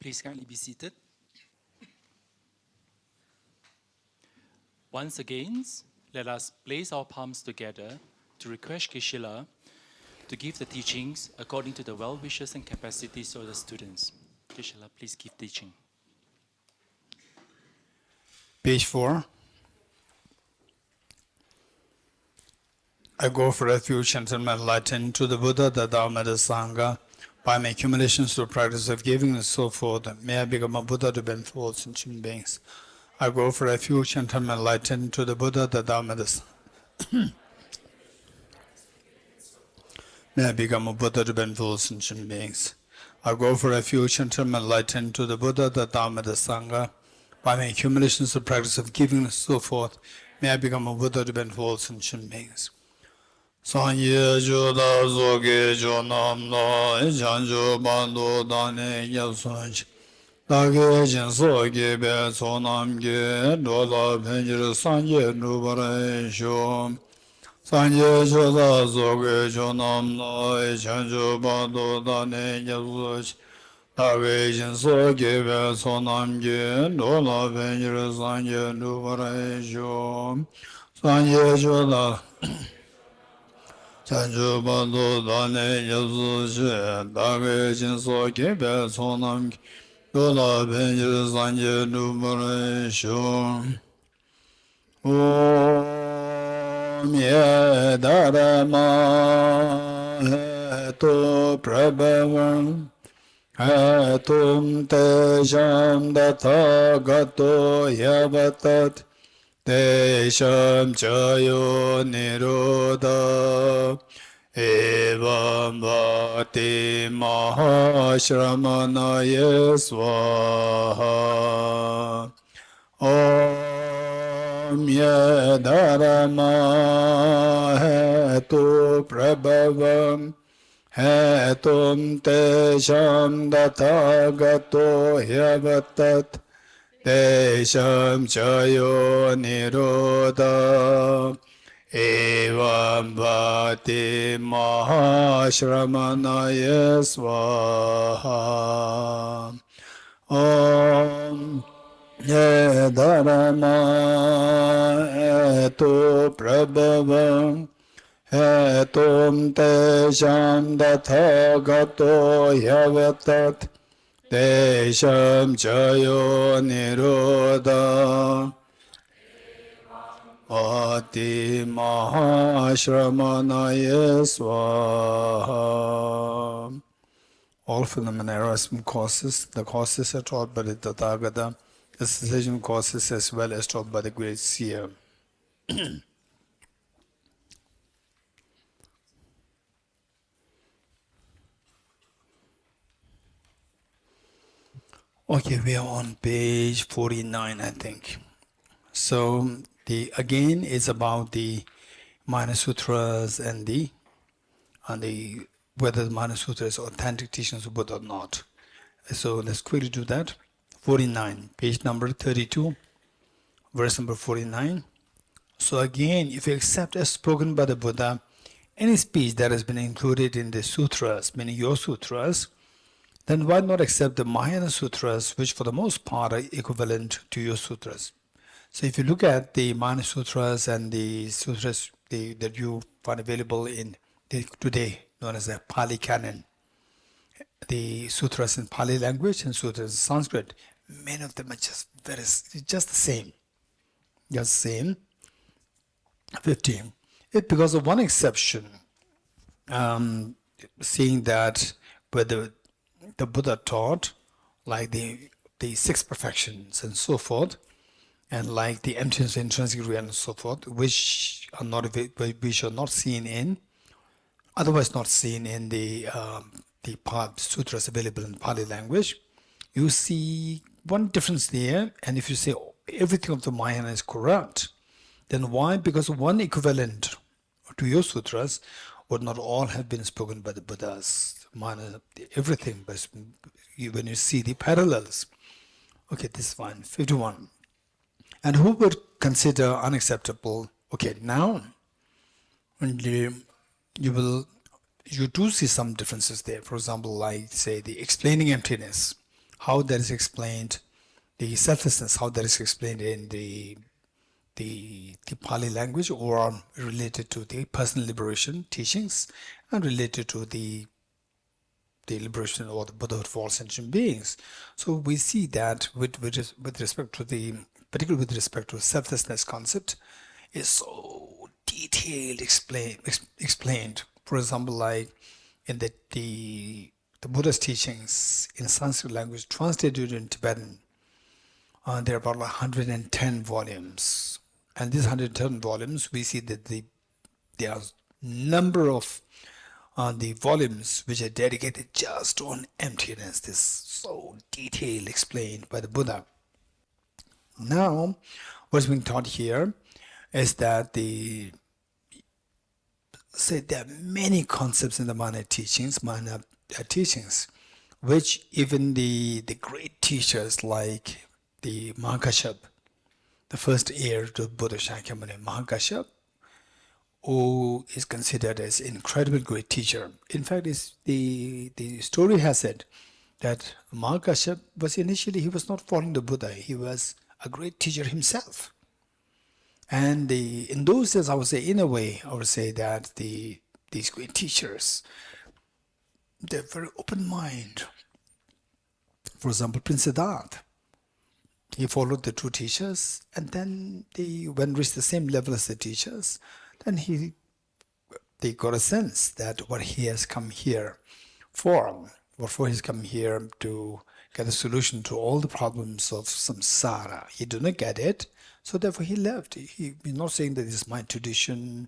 Please kindly be seated. Once again, let us place our palms together to request Geshe to give the teachings according to the well-wishes and capacities of the students. Geshe, please give teaching. Page 4. I go for refuge and turn my light to the Buddha, the Dharma, the Sangha. By my accumulations through practice of giving and so forth, may I become a Buddha to benefit sentient beings. I go for refuge and turn my light to the Buddha, the Dharma, the Sangha. May I become a Buddha to benefit sentient beings. I go for refuge and turn my light to the Buddha, the Dharma, the Sangha. By my accumulations of practice of giving and so forth, may I become a Buddha to benefit sentient beings. Sanye Joda Zoge Jonam No Janjo Bando Dane Yasunj Dage Jinso Gebe Sonam Ge Dola Penjir Sanye Nubare Shom Sanye Joda Zoge Jonam No Janjo Bando Dane Yasunj Dage Jinso Gebe Sonam Ge Dola Penjir Sanye Nubare Shom Sanye Joda Chanju Bando Dane Yasu She Dage Jinso Kebe Sonam Dola Penjir Sanje Nubare Shom Om Ye Dharma Hetu Prabhavam Hetum Tejam Datha Gato Yavatat Desham Chayo Nirodha Evam Bhakti Mahashramanaya Swaha Om Ye Dharma Hetu Prabhavam Hetum Tesham Dathagato Yavatat Desham Chayo Nirodha Evam Bhakti Mahashramanaya Swaha Om Ye Dharma Hetu Prabhavam Hetum Tesham Dathagato Yavatat Desham Chayo Nirodha Bhakti Mahashramanaya Swaha. All preliminary courses, the courses are taught by the Tathagata, the cessation courses as well as taught by the great seer. Okay, we are on page 49, I think. So again is about the minor sutras and the whether the minor sutra is authentic teachings of Buddha or not. So let's quickly do that. 49, page number 32, verse number 49. So again, if you accept as spoken by the Buddha any speech that has been included in the sutras, meaning your sutras, then why not accept the Mahayana sutras, which for the most part are equivalent to your sutras? So if you look at the Mahayana sutras and the sutras that you find available in today, known as the Pali Canon, the sutras in Pali language and sutras in Sanskrit, many of them are just the same. Just the same. 15. It's because of one exception, seeing that whether the Buddha taught, like the six perfections and so forth, and like the emptiness, intrinsic reality and so forth, which are not seen in, otherwise not seen in the sutras available in Pali language. You see one difference there, and if you say everything of the Mahayana is correct, then why? Because one equivalent to your sutras would not all have been spoken by the Buddhas. Everything, but when you see the parallels. Okay, this is fine. 51. And who would consider unacceptable? Okay, now you do see some differences there. For example, like say the explaining emptiness. how that is explained, the selflessness, how that is explained in the Pali language, or related to the personal liberation teachings, and related to the liberation or the Buddhahood for all sentient beings. So we see that with respect to particularly with respect to selflessness concept, is so detailed explained. For example, like in the Buddha's teachings in Sanskrit language translated in Tibetan, there are about 110 volumes, and these 110 volumes, we see that there are number of the volumes which are dedicated just on emptiness. This so detailed explained by the Buddha. Now, what's being taught here is that there are many concepts in the Mahayana teachings, which even the great teachers like the Mahakashyap, the first heir to Buddha Shakyamuni, Mahakashyap, who is considered as an incredible great teacher. In fact, the story has it that Mahakashyap was initially, he was not following the Buddha, he was a great teacher himself. And in those days, I would say, in a way, I would say that these great teachers, they're very open mind. For example, Prince Siddhartha, he followed the two teachers, and then when reached the same level as the teachers, then they got a sense that what he has come here for he's come here to get a solution to all the problems of samsara. He did not get it, so therefore he left. He's not saying that this is my tradition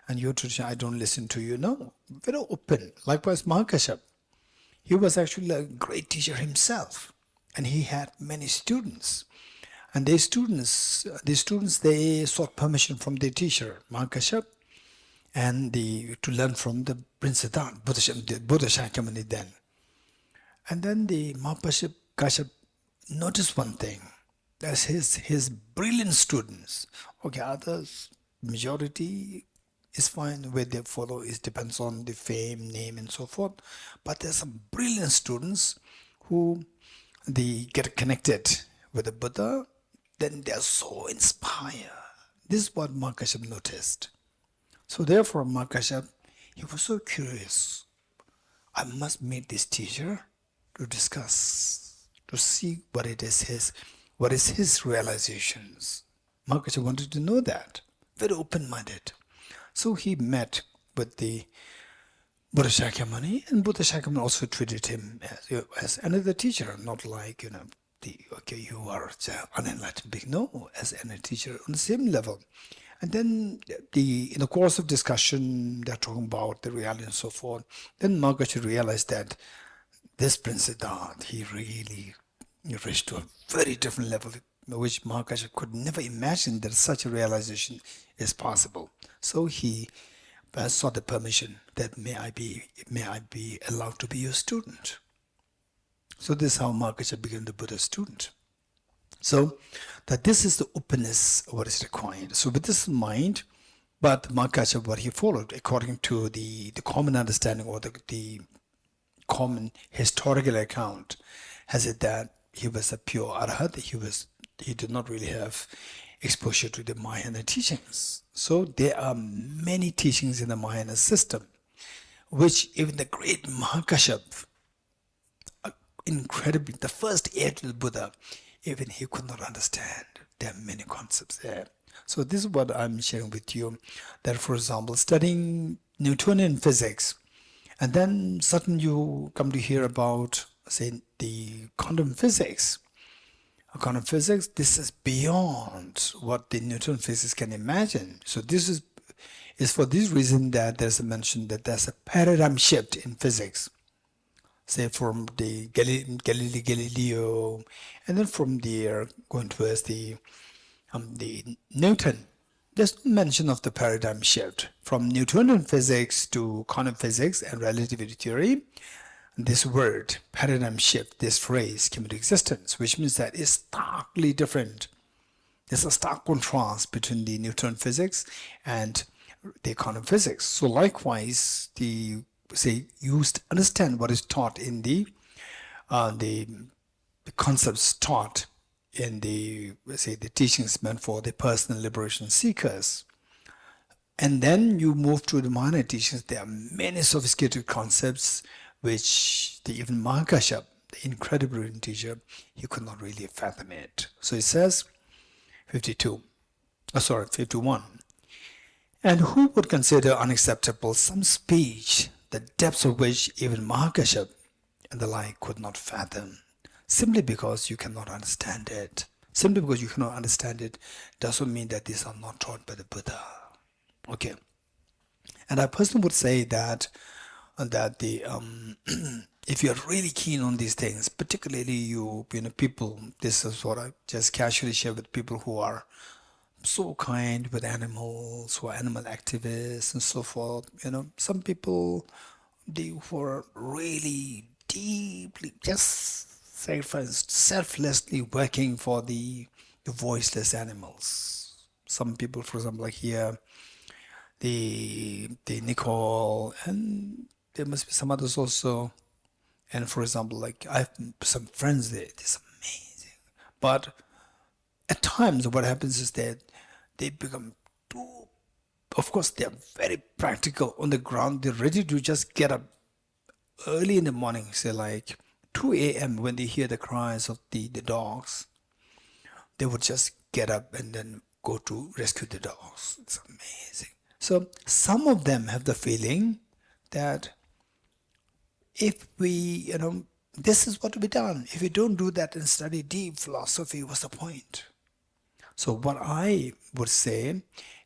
and your tradition, I don't listen to you. No, very open. Likewise, Mahakashyap, he was actually a great teacher himself, and he had many students. And these students, they sought permission from their teacher, Mahakashyap, and to learn from the Prince Siddhartha, Buddha Shakyamuni then. And then the Mahakashyap noticed one thing, that's his brilliant students. Okay, others, majority is fine, where they follow, it depends on the fame, name, and so forth. But there's some brilliant students who they get connected with the Buddha, then they are so inspired. This is what Mahakashyap noticed. So therefore, Mahakashyap, he was so curious. I must meet this teacher to discuss, to see what is his realizations. Mahakashyap wanted to know that, very open-minded. So he met with the Buddha Shakyamuni, and Buddha Shakyamuni also treated him as another teacher, not like, you are unenlightened being. No, as a teacher on the same level. And then in the course of discussion, they're talking about the reality and so forth. Then Mahakashyap realized that this Prince Siddhartha, he really reached to a very different level, which Mahakashyap could never imagine that such a realization is possible. So he sought the permission that may I be allowed to be your student. So this is how Mahakashyap became the Buddha's student. So that this is the openness of what is required. So with this in mind, but Mahakashyap, what he followed according to the common understanding or the common historical account, has it that he was a pure arhat. He did not really have exposure to the Mahayana teachings. So there are many teachings in the Mahayana system, which even the great Mahakashyap, incredibly, the first heir to the Buddha, even he could not understand. There are many concepts there. So this is what I'm sharing with you, that for example, studying Newtonian physics, and then suddenly you come to hear about, say, the quantum physics. Quantum physics, this is beyond what the Newtonian physics can imagine. So this is for this reason that there's a mention that there's a paradigm shift in physics. Say from the Galileo, and then from there going towards the Newton. There's no mention of the paradigm shift from Newtonian physics to quantum physics and relativity theory. This word, paradigm shift, this phrase came into existence, which means that it's starkly different. There's a stark contrast between the Newtonian physics and the quantum physics. So likewise, you understand what is taught in the concepts taught in the, let's say, the teachings meant for the personal liberation seekers. And then you move to the minor teachings. There are many sophisticated concepts which even Mahakashyap, the incredible brilliant teacher, he could not really fathom it. So it says, 51. And who would consider unacceptable some speech, the depths of which even Mahakashyap and the like could not fathom, simply because you cannot understand it. Simply because you cannot understand it doesn't mean that these are not taught by the Buddha. Okay. And I personally would say that the if you're really keen on these things, particularly you know people, this is what I just casually share with people who are so kind with animals, who are animal activists and so forth. You know, some people, they were really deeply just sacrificed, selflessly working for the voiceless animals. Some people, for example, like here, the Nicole, and there must be some others also. And for example, like I have some friends there, it's amazing. But at times what happens is that they become too, of course they're very practical on the ground. They're ready to just get up early in the morning, say like 2 a.m. when they hear the cries of the dogs. They would just get up and then go to rescue the dogs. It's amazing. So some of them have the feeling that if we, you know, this is what to be done. If we don't do that and study deep philosophy, what's the point? So what I would say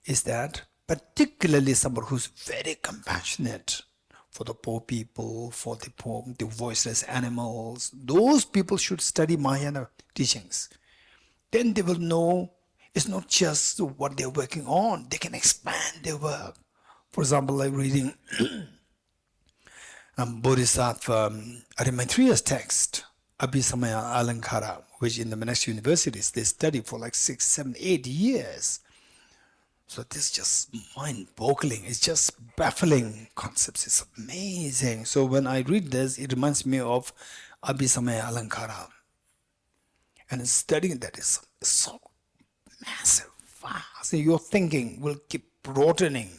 is that particularly someone who's very compassionate for the poor people, for the poor, the voiceless animals, those people should study Mahayana teachings. Then they will know it's not just what they're working on, they can expand their work. For example, like reading Bodhisattva Maitreya's text, Abhisamaya Alankara, which in the monastic universities they study for like 6, 7, 8 years. So this is just mind-boggling. It's just baffling concepts. It's amazing. So when I read this, it reminds me of Abhisamaya Alankara. And studying that is so massive, vast. Your thinking will keep broadening.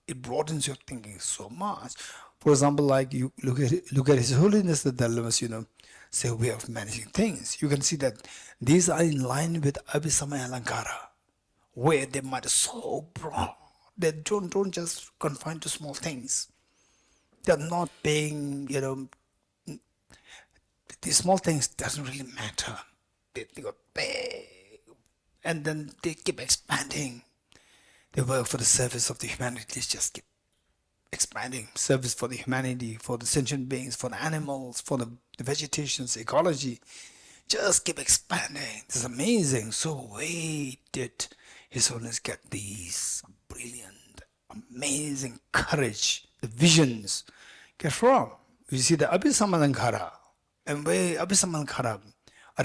It broadens your thinking so much. For example, like you look at His Holiness the Dalai, you know, say way of managing things. You can see that these are in line with Abhisamaya Alankara, where they might be so broad. They don't just confine to small things. They're not being, you know, these small things doesn't really matter. They got big, and then they keep expanding. They work for the service of the humanity. They just keep expanding. Service for the humanity, for the sentient beings, for the animals, for the vegetation's ecology. Just keep expanding. This is amazing. So where did His Holiness get these brilliant, amazing courage, the visions get from? You see the Abhisamalankara, and where Abhisamalankara,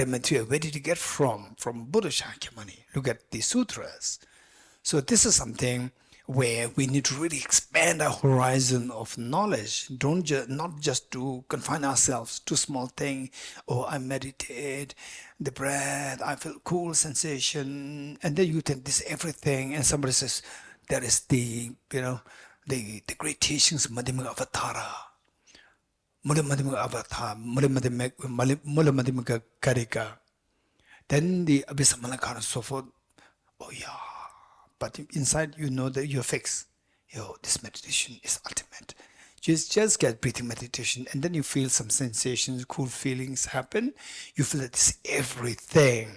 Maitreya, where did he get from? From Buddha Shakyamuni. Look at the sutras. So this is something where we need to really expand our horizon of knowledge. Not just to confine ourselves to small thing. Oh, I meditate, the breath, I feel cool sensation, and then you think this is everything. And somebody says that is the, you know, the great teachings of Madhyamaka Avatara. Mula Madhyamaka Karika. Then the Abhisamalankara and so forth. Oh yeah. But inside you know that you're fixed. Yo, this meditation is ultimate. Just get breathing meditation, and then you feel some sensations, cool feelings happen. You feel that this is everything.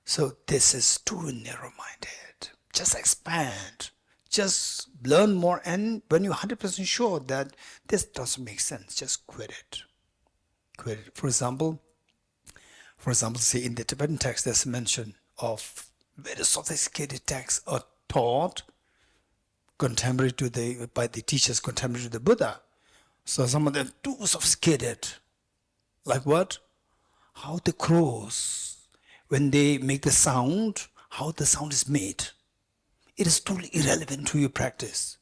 So this is too narrow-minded. Just expand. Just learn more, and when you're 100% sure that this doesn't make sense, just quit it. Quit it. For example, say in the Tibetan text there's a mention of very sophisticated texts are taught contemporary to by the teachers contemporary to the Buddha. So some of them too sophisticated. Like what? How the crows, when they make the sound, how the sound is made. It is totally irrelevant to your practice.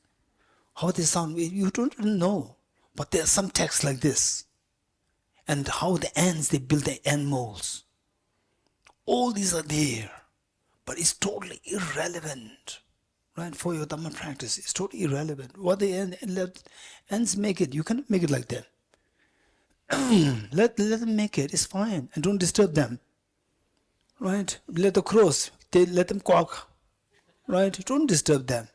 How they sound, you don't know. But there are some texts like this. and how the ants, they build the ant moles. All these are there, but it's totally irrelevant, right? For your Dhamma practice, it's totally irrelevant. What the ants make it, you cannot make it like that. let them make it, it's fine, and don't disturb them, right? Let the crows, let them quack, right? Don't disturb them,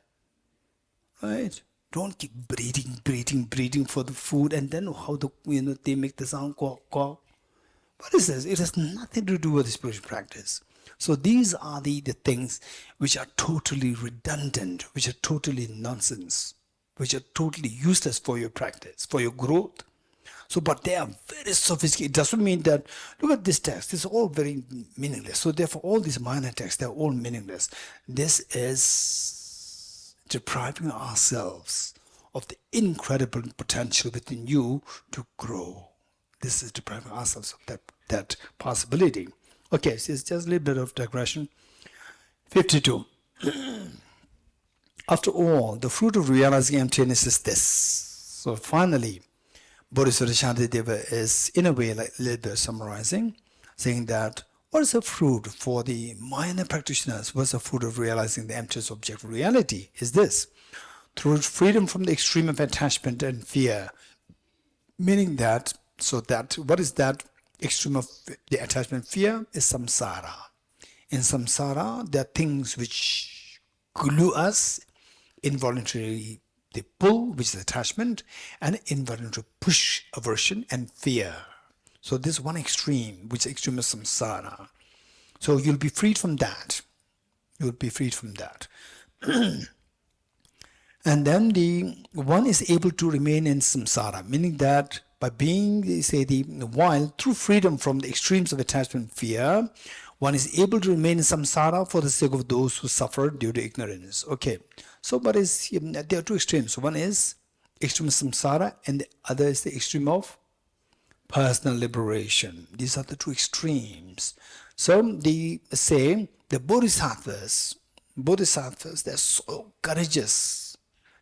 right? Don't keep breeding for the food, and then how they make the sound quack, quack. What is this? It has nothing to do with the spiritual practice. So these are the things which are totally redundant, which are totally nonsense, which are totally useless for your practice, for your growth. So, but they are very sophisticated. It doesn't mean that, look at this text, it's all very meaningless. So therefore, all these minor texts, they're all meaningless. This is depriving ourselves of the incredible potential within you to grow. This is depriving ourselves of that possibility. Okay, so it's just a little bit of digression. 52. After all, the fruit of realizing emptiness is this. So finally, Bodhisattva Shantideva is in a way like a little bit summarizing, saying that what is the fruit for the minor practitioners? What's the fruit of realizing the emptiness of objective reality? Is this. Through freedom from the extreme of attachment and fear, meaning that, so that, what is that extreme of the attachment? Fear is samsara. In samsara, there are things which glue us, involuntarily they pull, which is attachment, and involuntary push, aversion, and fear. So this one extreme, which is extreme of samsara. So you'll be freed from that. You'll be freed from that. And then the one is able to remain in samsara, meaning that by being, say, while through freedom from the extremes of attachment and fear, one is able to remain in samsara for the sake of those who suffer due to ignorance. Okay, so but there are two extremes. One is extreme of samsara, and the other is the extreme of personal liberation. These are the two extremes. So the bodhisattvas, they're so courageous.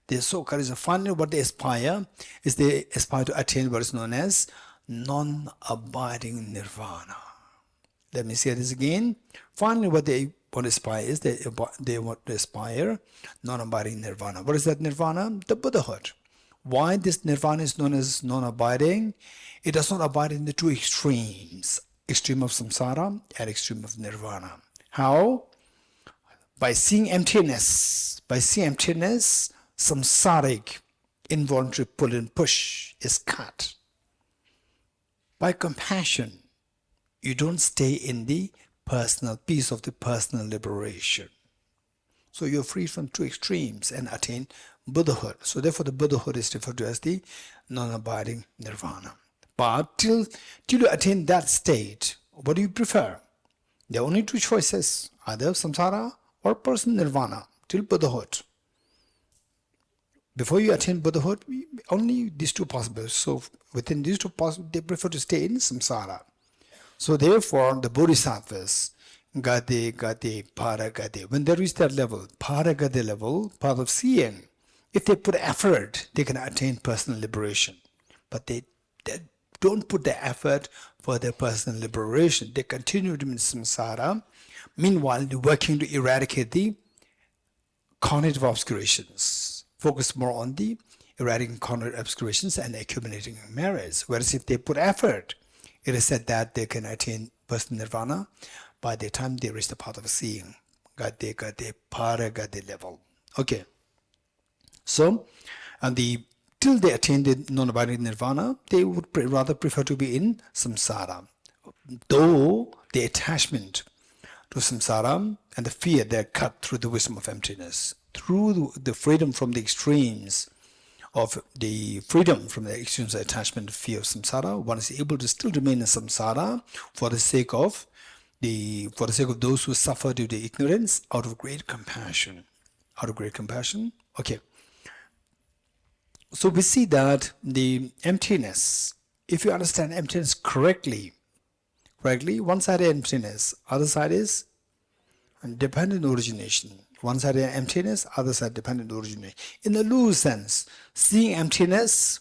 They're so courageous. Finally, what they aspire is they aspire to attain what is known as non-abiding nirvana. Let me say this again. Finally, what they want to aspire is they want to aspire non-abiding nirvana. What is that nirvana? The Buddhahood. Why this nirvana is known as non-abiding? It does not abide in the two extremes, extreme of samsara and extreme of nirvana. How? By seeing emptiness. By seeing emptiness, samsaric involuntary pull and push is cut. By compassion, you don't stay in the personal peace of the personal liberation. So you're free from two extremes and attain Buddhahood. So therefore the Buddhahood is referred to as the non-abiding nirvana. But till you attain that state, what do you prefer? There are only two choices, either samsara or personal nirvana, till Buddhahood. Before you attain Buddhahood, only these two possible. So within these two possible, they prefer to stay in samsara. So therefore, the bodhisattvas, gade, para, gade, when they reach that level, para, gade level, path of seeing, if they put effort, they can attain personal liberation. But they don't put the effort for their personal liberation. They continue to be in samsara. Meanwhile, they're working to eradicate the cognitive obscurations. Focus more on the eradicating cognitive obscurations and accumulating merits. Whereas if they put effort, it is said that they can attain personal nirvana by the time they reach the path of seeing. Gade, para, gade level. Okay. So, till they attain the non-abiding nirvana, they would rather prefer to be in samsara. Though the attachment to samsara and the fear, they're cut through the wisdom of emptiness. Through the freedom from the extremes of attachment and fear of samsara, one is able to still remain in samsara for the sake of those who suffer due to ignorance, out of great compassion. Okay. So we see that the emptiness, if you understand emptiness correctly, one side is emptiness, other side is dependent origination. One side is emptiness, other side dependent origination. In the loose sense, seeing emptiness,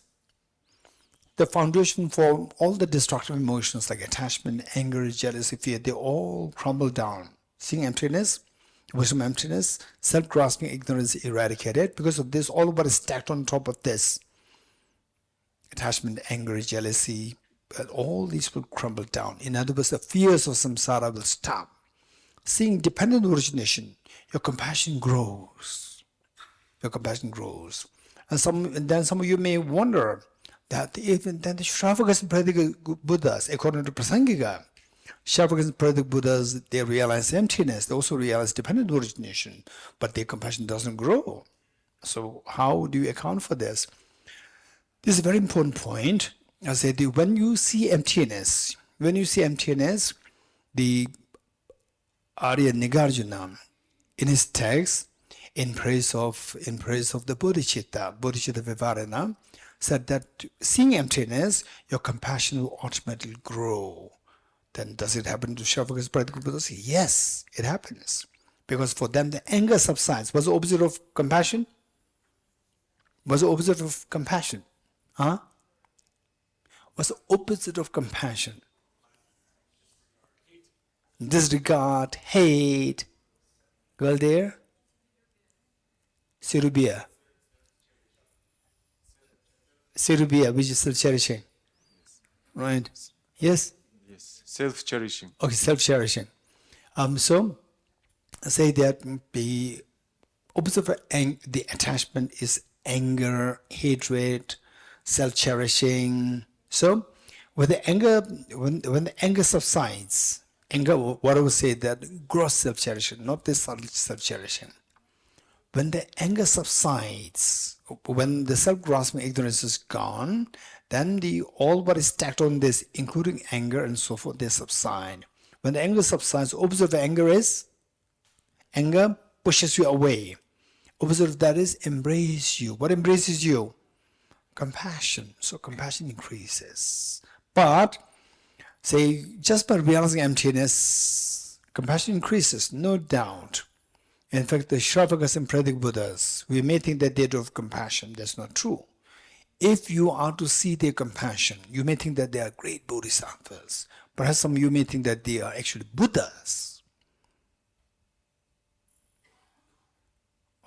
the foundation for all the destructive emotions like attachment, anger, jealousy, fear, they all crumble down. Seeing emptiness, wisdom emptiness, self-grasping ignorance eradicated. Because of this, all of what is stacked on top of this, attachment, anger, jealousy, all these will crumble down. In other words, the fears of samsara will stop. Seeing dependent origination, your compassion grows. Your compassion grows. And then some of you may wonder that even then the Shravakas and Pradika Buddhas, according to Prasangika, Shravakas and Pradika Buddhas, they realize emptiness. They also realize dependent origination, but their compassion doesn't grow. So how do you account for this? This is a very important point. I said, when you see emptiness, the Arya Nagarjuna, in his text, in praise of the Bodhisattva Vivarana, said that seeing emptiness, your compassion will automatically grow. Then does it happen to Shravakas Pradika Buddhas? Yes, it happens. Because for them the anger subsides. What's the opposite of compassion? What's the opposite of compassion? Huh? What's the opposite of compassion? Disregard, hate. Girl there? Sirubia. Sirubia, which is self-cherishing. Right? Yes? Yes, self-cherishing. Okay, self-cherishing. So, say that the opposite of the attachment is anger, hatred, self-cherishing. So, when the anger subsides, anger, what I would say that gross self-cherishing, not this self-cherishing. When the anger subsides, when the self-grasping ignorance is gone, then all what is stacked on this, including anger and so forth, they subside. When the anger subsides, opposite of anger is? Anger pushes you away. Opposite of that is embrace you. What embraces you? Compassion. So compassion increases. But, say, just by realizing emptiness, compassion increases, no doubt. In fact, the Shravakas and Pradika Buddhas, we may think that they don't have compassion. That's not true. If you are to see their compassion, you may think that they are great Bodhisattvas. Perhaps some of you may think that they are actually Buddhas.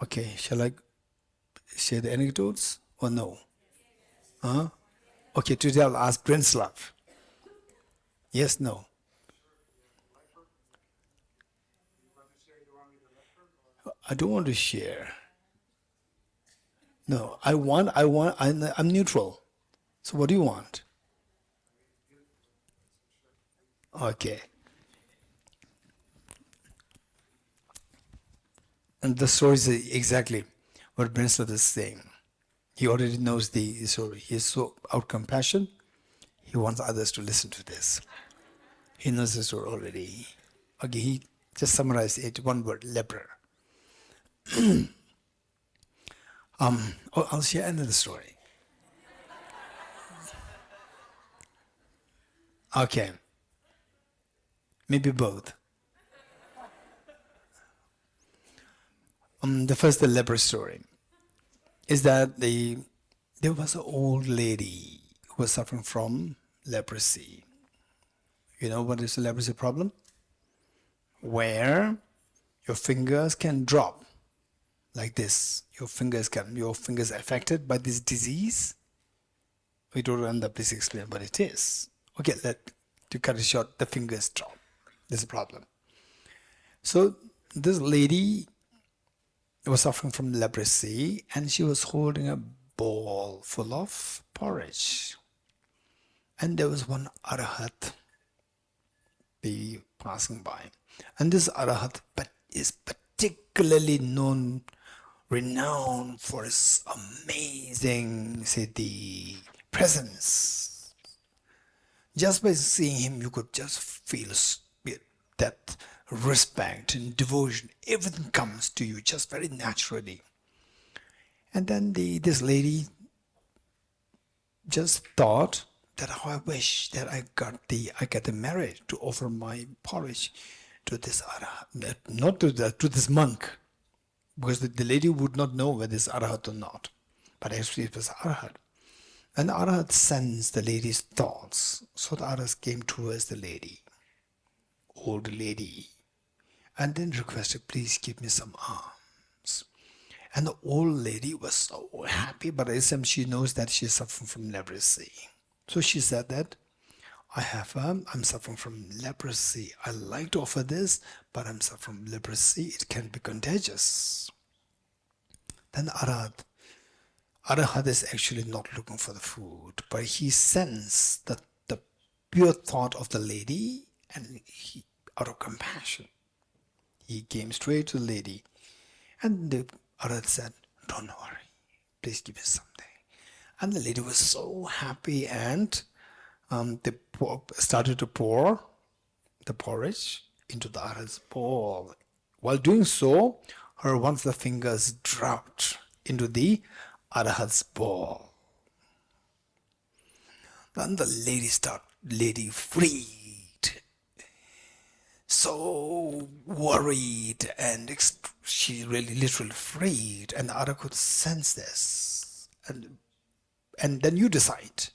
Okay, shall I share the anecdotes or no? Huh? Okay, today I'll ask Prince Love. Yes, no? I don't want to share. No, I'm neutral. So what do you want? Okay. And the story is exactly what Prince Love is saying. He already knows the story. He is so out compassion, he wants others to listen to this. He knows the story already. Okay, he just summarized it, one word, leper. I'll share another story. Okay. Maybe both. The leper story is that there was an old lady who was suffering from leprosy. You know what is a leprosy problem? Where your fingers can drop like this. Your fingers affected by this disease. We don't end up, please explain what it is. Okay, to cut it short, the fingers drop. There's a problem. So this lady was suffering from leprosy and she was holding a bowl full of porridge. And there was one arahat passing by. And this arahat is particularly renowned for his amazing, the presence. Just by seeing him, you could just feel that respect and devotion. Everything comes to you just very naturally. And then this lady just thought that how I wish that I get the merit to offer my porridge to this arahat, not to this monk, because the lady would not know whether it's arahat or not. But actually it was arahat. And the Arhat sensed the lady's thoughts. So the Arhat came towards the lady, old lady, and then requested, please give me some alms. And the old lady was so happy, but at the same time she knows that she's suffering from leprosy. So she said that, I'm suffering from leprosy. I like to offer this, but I'm suffering from leprosy. It can be contagious. Then Arahat is actually not looking for the food, but he sensed that the pure thought of the lady, and he, out of compassion, he came straight to the lady. And the Arahat said, don't worry, please give me something. And the lady was so happy, and they started to pour the porridge into the Arahat's bowl. While doing so, one of the fingers dropped into the Arahat's bowl. Then the lady freed, so worried, and she really literally freed, and the Arahat could sense this. And then you decide,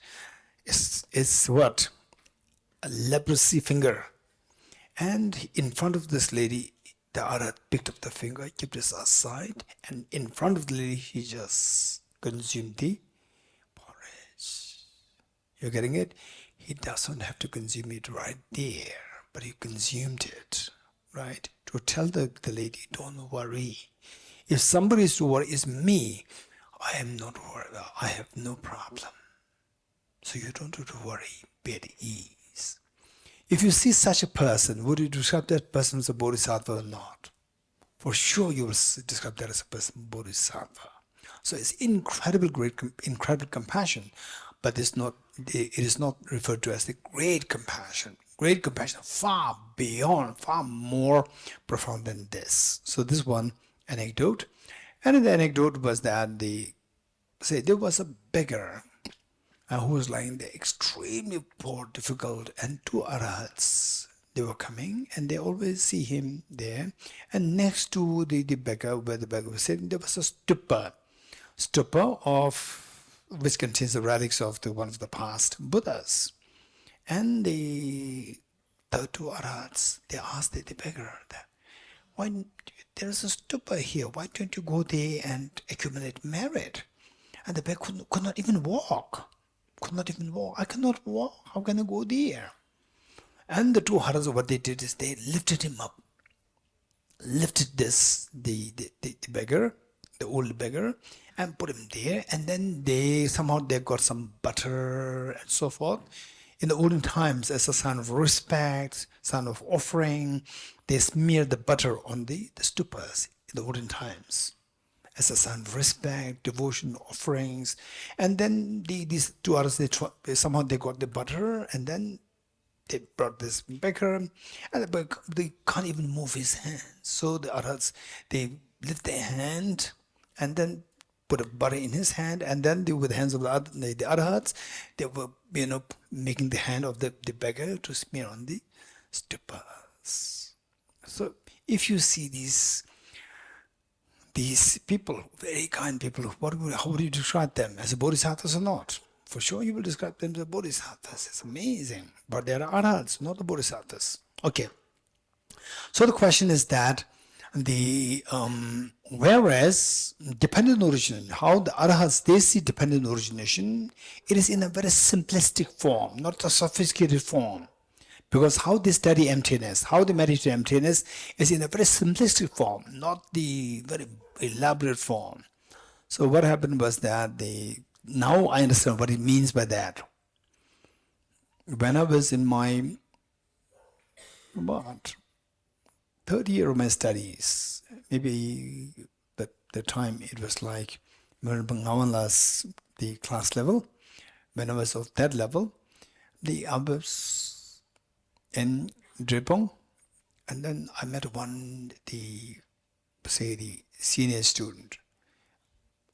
it's what? A leprosy finger. And in front of this lady, the Arahat picked up the finger, kept it aside, and in front of the lady, he just consumed the porridge. You're getting it? He doesn't have to consume it right there, but he consumed it, right? To tell the lady, don't worry. If somebody is to worry, it's me. I am not worried. I have no problem. So you don't have to worry. Be at ease. If you see such a person, would you describe that person as a bodhisattva or not? For sure you will describe that as a person bodhisattva. So it's incredible compassion, but it is not referred to as the great compassion. Great compassion, far beyond, far more profound than this. So this one anecdote. And the anecdote was that there was a beggar who was lying there, extremely poor, difficult, and two arahats, they were coming, and they always see him there. And next to the beggar, where the beggar was sitting, there was a stupa of which contains the relics of one of the past Buddhas. And the two arahats, they asked the beggar, why there is a stupa here? Why don't you go there and accumulate merit? And the beggar could not even walk. I cannot walk. How can I go there? And the two arahats, what they did is they lifted him up, lifted the beggar, the old beggar, and put him there. And then they got some butter and so forth. In the olden times, as a sign of respect, sign of offering, they smeared the butter on the stupas in the olden times, as a sign of respect, devotion, offerings. And then these two arahats, they got the butter, and then they brought this beggar, and they can't even move his hand. So the arahats, they lift their hand and then put a butter in his hand, and then with the hands of the arahats, they were making the hand of the beggar to smear on the stupas. So if you see these people, very kind people, how would you describe them? As a bodhisattvas or not? For sure you will describe them as bodhisattvas. It's amazing. But they are arahats, not the bodhisattvas. Okay. So the question is that whereas dependent origination, how the arahats, they see dependent origination, it is in a very simplistic form, not a sophisticated form. Because how they study emptiness, how they meditate emptiness is in a very simplistic form, not the very elaborate form. So what happened was that now I understand what it means by that. When I was in my third year of my studies, maybe the time it was like Venerable Ngawala's the class level. When I was of that level, I was in Drepung, and then I met the senior student,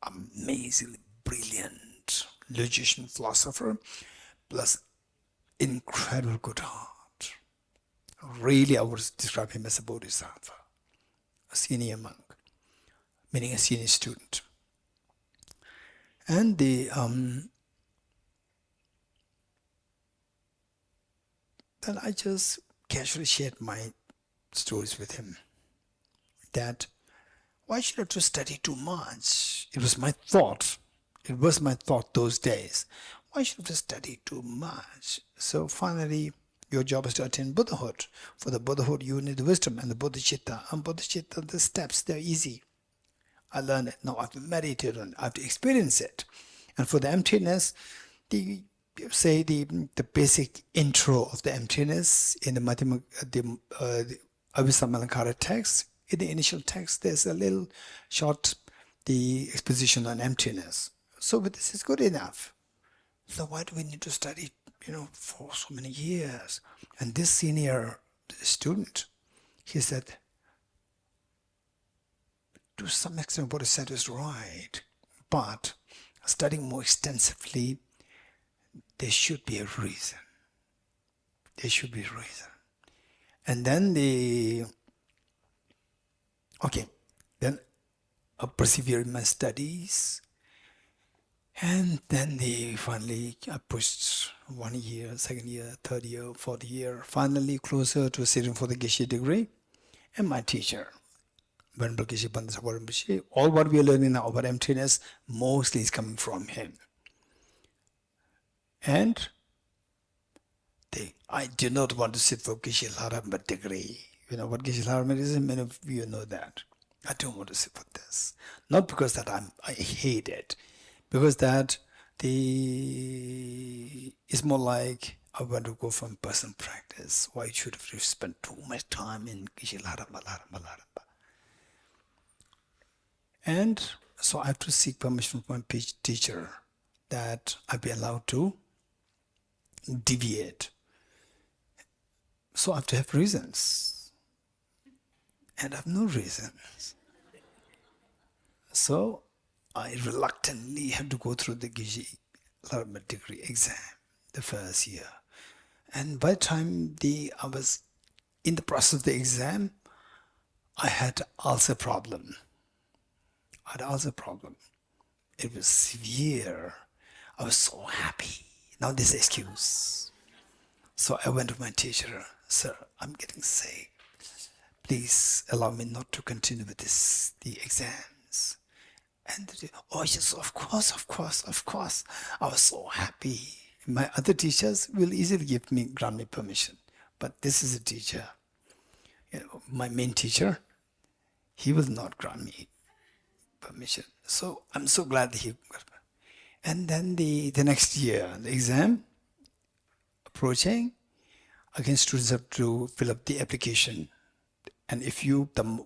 amazingly brilliant logician, philosopher, plus incredible good heart. Really, I would describe him as a bodhisattva, a senior monk, meaning a senior student. And then I just casually shared my stories with him. That why should I have to study too much? It was my thought. It was my thought those days. Why should I have to study too much? So finally, your job is to attain Buddhahood. For the Buddhahood, you need wisdom and the Bodhisattva. And Bodhisattva, the steps, they're easy. I learned it. Now I have to meditate on it. I have to experience it. And for the emptiness, the basic intro of the emptiness in the Avisamalankara text, in the initial text, there's a little short, the exposition on emptiness. So but this is good enough. So why do we need to study, for so many years? And this senior student, he said, to some extent what is said is right, but studying more extensively, there should be a reason. There should be a reason. And then then I persevered in my studies, and then I pushed 1 year, 2nd year, 3rd year, 4th year, finally closer to sitting for the Geshe degree. And my teacher, Venerable Geshe Bandhasabha Rinpoche, all what we are learning now about emptiness mostly is coming from him. And I did not want to sit for Geshe Dhamramkot degree. You know what Geshe Dhamramkot is? Many of you know that. I don't want to sit for this. Not because that I hate it. Because that it's more like I want to go from personal practice. Why should I spend too much time in Geshe Dhamramkot? And so I have to seek permission from my teacher that I be allowed to deviate. So I have to have reasons. And I have no reasons. So I reluctantly had to go through the Geshe Dhamramkot degree exam, the first year. And by the time I was in the process of the exam, I had ulcer problem. It was severe. I was so happy. Now this is excuse. So I went to my teacher, sir, I'm getting sick. Please allow me not to continue with the exams. And yes, of course. I was so happy. My other teachers will easily grant me permission. But this is a teacher, my main teacher, he will not grant me permission. So I'm so glad that he got. And then the next year, the exam approaching, again students have to fill up the application. And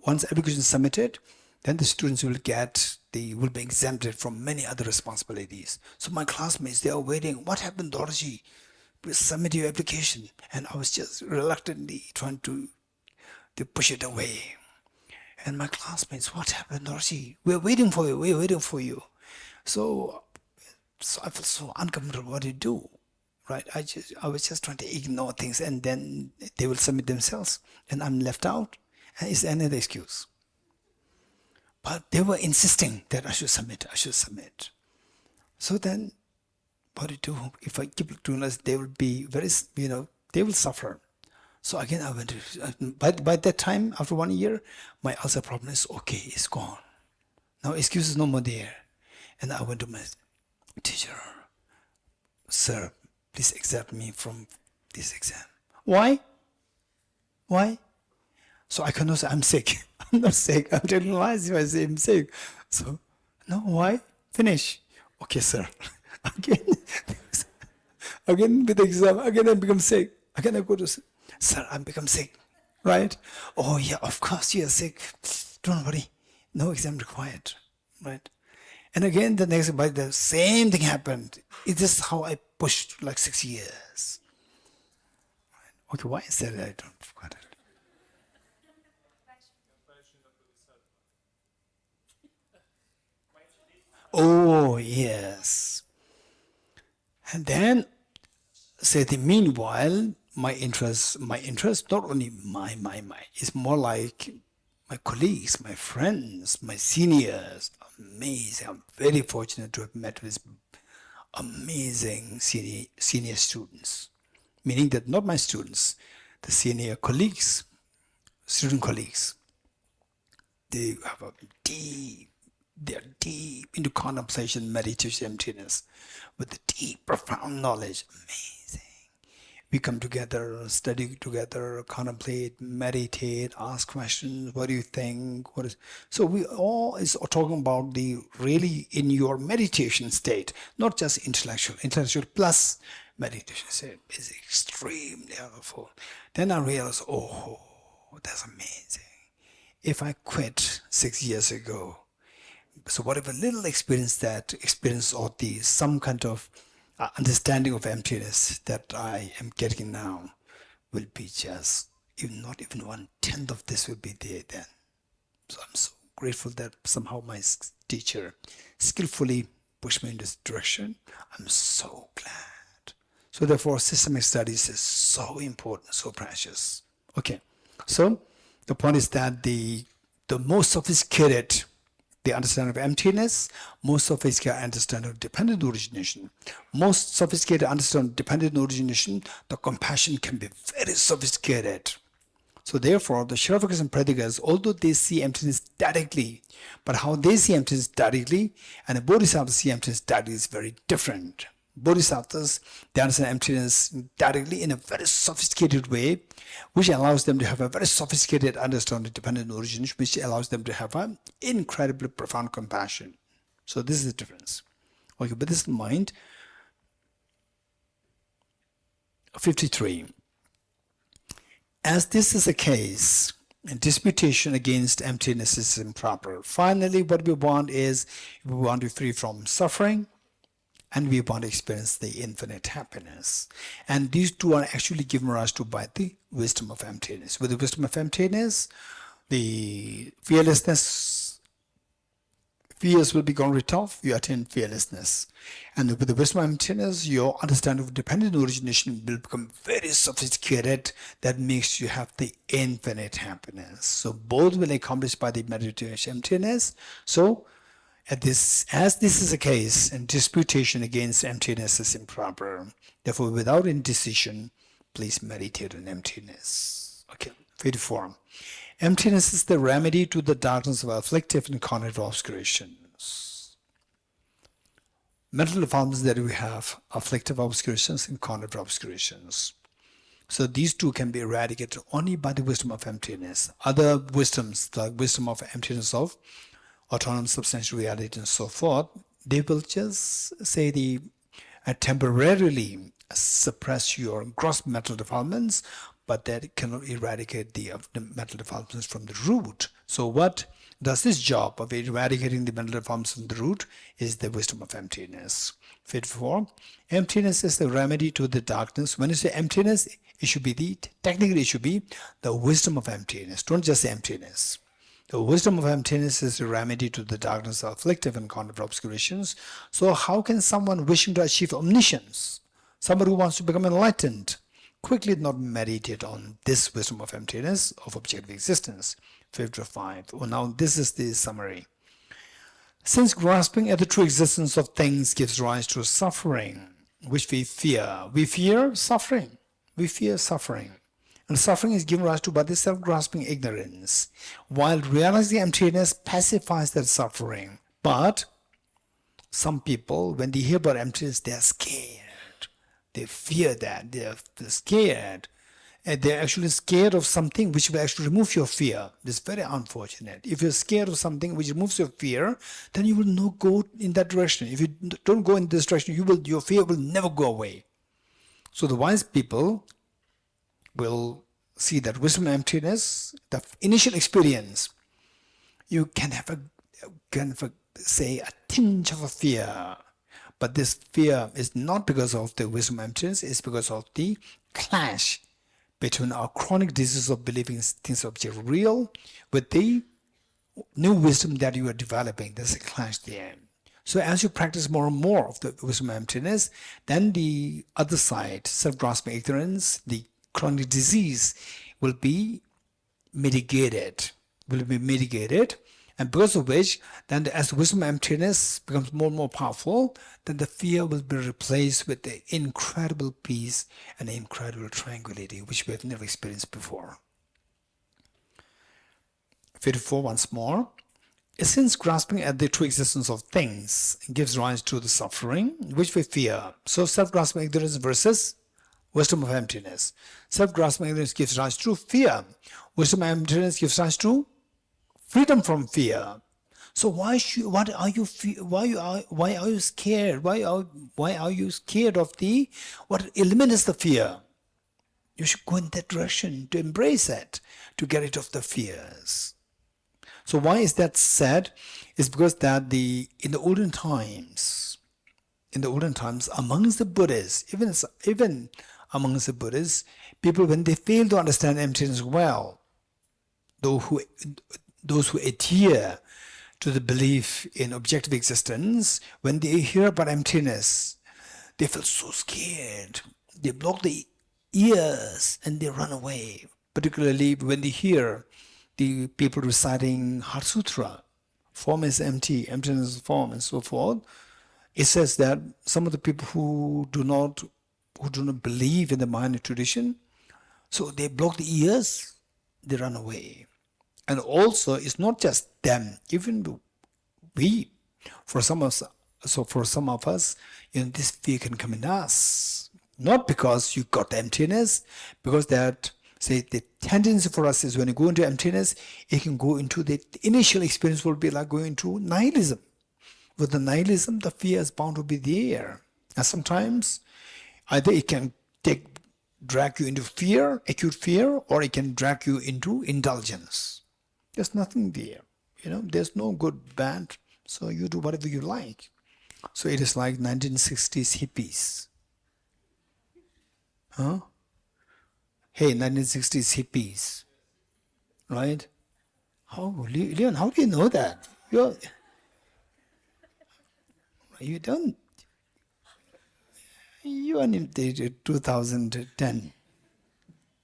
once application is submitted, then the students will be exempted from many other responsibilities. So my classmates, they are waiting. What happened, Dorji? Please submit your application. And I was just reluctantly trying to push it away. And my classmates, what happened, Dorji? We're waiting for you. So I felt so uncomfortable. What to do, right? I was just trying to ignore things, and then they will submit themselves, and I'm left out. And it's another excuse. But they were insisting that I should submit. So then, what to do? If I keep doing this, they will be they will suffer. So again, I went to, by that time, after 1 year, my ulcer problem is okay, it's gone. Now excuses no more there. And I went to my teacher, sir, please exempt me from this exam. Why? So I cannot say I'm sick. I'm not sick. I'm telling lies if I say I'm sick. So, no, why? Finish. Okay, sir. Again with the exam, again I become sick. Again I go to, sir, I become sick. Right? Oh yeah, of course you are sick. Don't worry. No exam required. Right? And again the same thing happened. It's just how I pushed like 6 years. Right? Okay, why is that? I don't forget it. Oh, yes. And then, meanwhile, my interest, not only my, it's more like my colleagues, my friends, my seniors. Amazing. I'm very fortunate to have met with amazing senior students. meaning that not my students, the senior colleagues, student colleagues, they are deep into contemplation, meditation, emptiness, with the deep, profound knowledge. Amazing. We come together, study together, contemplate, meditate, ask questions. What do you think? So we all is talking about the really in your meditation state, not just intellectual. Intellectual plus meditation state is extremely powerful. Then I realized, oh, that's amazing. If I quit 6 years ago, so whatever little experience or some kind of understanding of emptiness that I am getting now will be just, not even 1/10 of this will be there then. So I'm so grateful that somehow my teacher skillfully pushed me in this direction. I'm so glad. So therefore, systemic studies is so important, so precious. Okay, so the point is that the most sophisticated the understanding of emptiness, most sophisticated understanding of dependent origination, most sophisticated understanding of dependent origination, the compassion can be very sophisticated. So therefore, the Shravakas and Pradikas, although they see emptiness directly, but how they see emptiness directly and the Bodhisattvas see emptiness directly is very different. Bodhisattvas, they understand emptiness directly in a very sophisticated way, which allows them to have a very sophisticated understanding of dependent origin, which allows them to have an incredibly profound compassion. So this is the difference. Okay, with this in mind, 53. As this is the case, disputation against emptiness is improper. Finally, what we want is, we want to be free from suffering, and we want to experience the infinite happiness. And these two are actually given rise to by the wisdom of emptiness. With the wisdom of emptiness, the fears will be gone rid of, you attain fearlessness. And with the wisdom of emptiness, your understanding of dependent origination will become very sophisticated. That makes you have the infinite happiness. So both will accomplish by the meditation emptiness. So as this is the case, and disputation against emptiness is improper. Therefore, without indecision, please meditate on emptiness. Okay, 54. Emptiness is the remedy to the darkness of afflictive and cognitive obscurations. Mental defilements that we have, afflictive obscurations and cognitive obscurations. So these two can be eradicated only by the wisdom of emptiness. Other wisdoms, the wisdom of emptiness of autonomous substantial reality and so forth, they will just say temporarily suppress your gross mental defilements, but that cannot eradicate the mental defilements from the root. So what does this job of eradicating the mental defilements from the root is the wisdom of emptiness. 54. Emptiness is the remedy to the darkness. When you say emptiness, technically it should be the wisdom of emptiness. Don't just say emptiness. The wisdom of emptiness is the remedy to the darkness of afflictive and cognitive obscurations. So how can someone wishing to achieve omniscience, somebody who wants to become enlightened, quickly not meditate on this wisdom of emptiness of objective existence? 55. Well, now this is the summary. Since grasping at the true existence of things gives rise to suffering, which we fear suffering. We fear suffering. And suffering is given rise to by the self-grasping ignorance, while realizing emptiness pacifies that suffering. But some people, when they hear about emptiness, they are scared. They fear that. They're scared. And they're actually scared of something which will actually remove your fear. This is very unfortunate. If you're scared of something which removes your fear, then you will not go in that direction. If you don't go in this direction, your fear will never go away. So the wise people will see that wisdom and emptiness, the initial experience, you can have a tinge of a fear. But this fear is not because of the wisdom and emptiness, it's because of the clash between our chronic disease of believing things are real with the new wisdom that you are developing. There's a clash there. So as you practice more and more of the wisdom and emptiness, then the other side, self-grasping ignorance, the chronic disease will be mitigated, And because of which, then as the wisdom of emptiness becomes more and more powerful, then the fear will be replaced with the incredible peace and incredible tranquility, which we have never experienced before. 54 once more. Since grasping at the true existence of things gives rise to the suffering which we fear. So self-grasping ignorance versus wisdom of emptiness. Self-grasping ignorance gives rise to fear. Wisdom of emptiness gives rise to freedom from fear. So why are you scared? Why are you scared of what eliminates the fear? You should go in that direction to embrace it, to get rid of the fears. So why is that said? It's because that in the olden times, amongst the Buddhists, even amongst the Buddhists, people, when they fail to understand emptiness well, those who adhere to the belief in objective existence, when they hear about emptiness, they feel so scared. They block the ears and they run away. Particularly when they hear the people reciting Heart Sutra, form is empty, emptiness is form, and so forth. It says that some of the people who do not believe in the Mahayana tradition, so they block the ears, they run away. And also, it's not just them, even we. For some of us, this fear can come in us. Not because you got emptiness, because that, say, the tendency for us is when you go into emptiness, it can go into the initial experience will be like going into nihilism. With the nihilism, the fear is bound to be there. And sometimes, either it can drag you into fear, acute fear, or it can drag you into indulgence. There's nothing there. There's no good, bad. So you do whatever you like. So it is like 1960s hippies. Huh? Hey, 1960s hippies. Right? Leon, how do you know that? You don't. You are in 2010.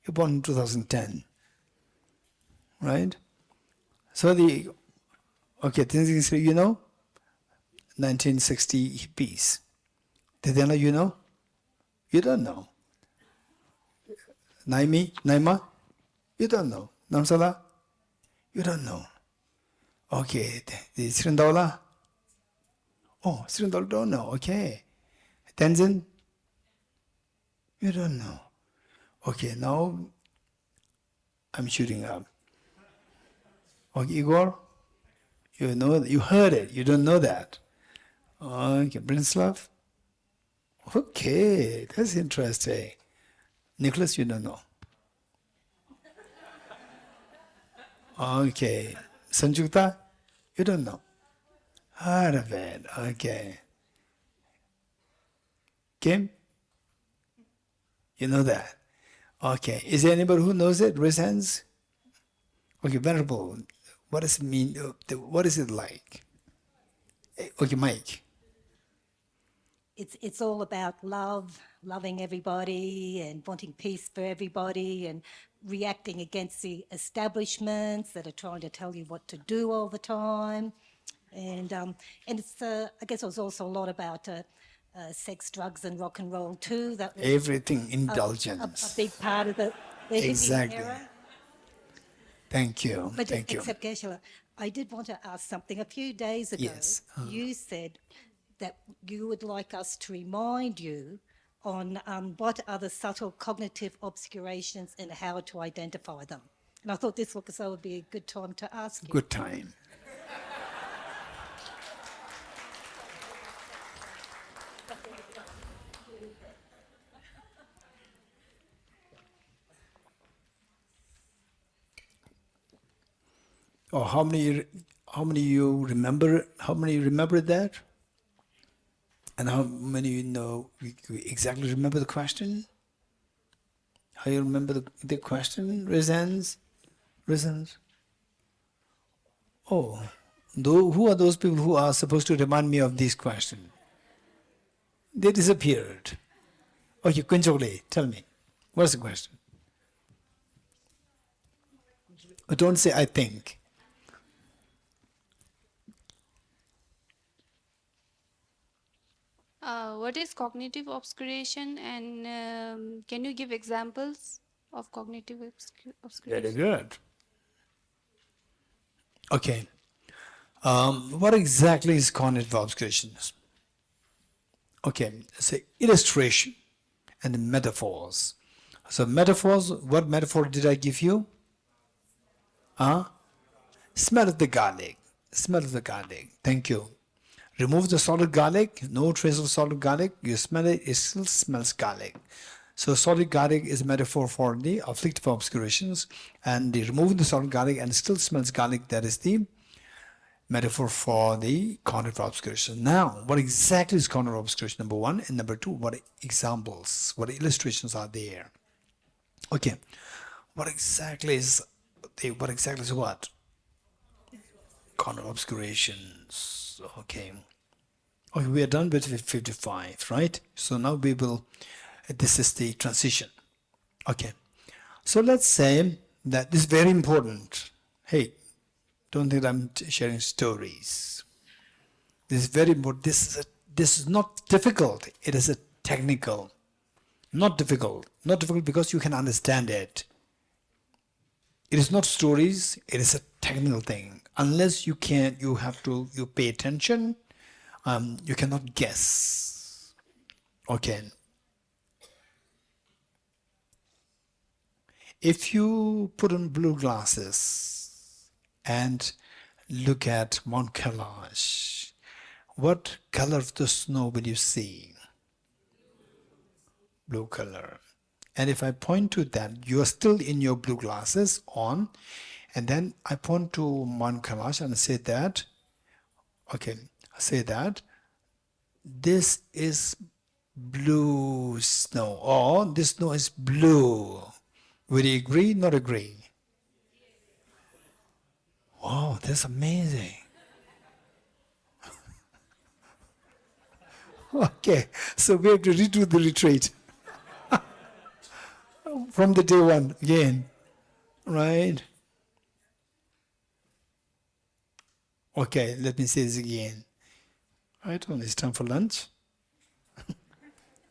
You're born in 2010. Right? So things is, 1960 hippies. Tadena, you know? You don't know. Naima? You don't know. Dharamsala? You don't know. Okay, the Srindaula? Oh, Srindaula don't know, okay. Tenzin? You don't know. Okay, now I'm shooting up. Okay, Igor? You know, you heard it, you don't know that. Okay, Brinslav? Okay, that's interesting. Nicholas, you don't know. Okay. Sanjukta, you don't know. Heard of it, okay. Kim, you know that. Okay, is there anybody who knows it? Raise hands. Okay, Venerable, what does it mean? What is it like? Okay, Mike. It's all about love, loving everybody and wanting peace for everybody and reacting against the establishments that are trying to tell you what to do all the time. And it's, I guess it was also a lot about sex, drugs and rock and roll too. That was everything, indulgence. A big part of the exactly. hippie era. Thank you. But Thank you. except Geshe, I did want to ask something. A few days ago, Yes. you said that you would like us to remind you on what are the subtle cognitive obscurations and how to identify them. And I thought this would be a good time to ask you. Good time. Oh, how many you remember? How many remember that? And how many you exactly remember the question? How you remember the question? Reasons? Oh, who are those people who are supposed to remind me of this question? They disappeared. Okay, Kunjoli, tell me. What's the question? Don't say I think. what is cognitive obscuration, and can you give examples of cognitive obscuration? Very good. Okay. What exactly is cognitive obscuration? Okay, say illustration and metaphors. So metaphors, what metaphor did I give you? Smell of the garlic. Smell of the garlic. Thank you. Remove the solid garlic, no trace of solid garlic, you smell it, it still smells garlic. So solid garlic is a metaphor for the afflictive obscurations, and the removing the solid garlic and it still smells garlic, that is the metaphor for the cognitive obscuration. Now, what exactly is cognitive obscuration? Number one, and number two, what examples, what illustrations are there? Okay, what exactly is what? Cognitive obscurations. Okay, we are done with 55, right? So now we will, this is the transition. Okay, so let's say that this is very important. Hey, don't think I'm sharing stories. This is very important. This is not difficult. It is a technical. Not difficult. Not difficult because you can understand it. It is not stories. It is a technical thing. Unless you pay attention, you cannot guess. Okay. If you put on blue glasses and look at Mount Kailash, what color of the snow will you see? Blue color. And if I point to that, you are still in your blue glasses on, and then I point to Mount Kailash and say that, okay, I say that this is blue snow, or this snow is blue. Will you agree? Not agree? Wow, that's amazing. Okay, so we have to redo the retreat from the day one again, right? Okay, let me say this again. I don't know, it's time for lunch.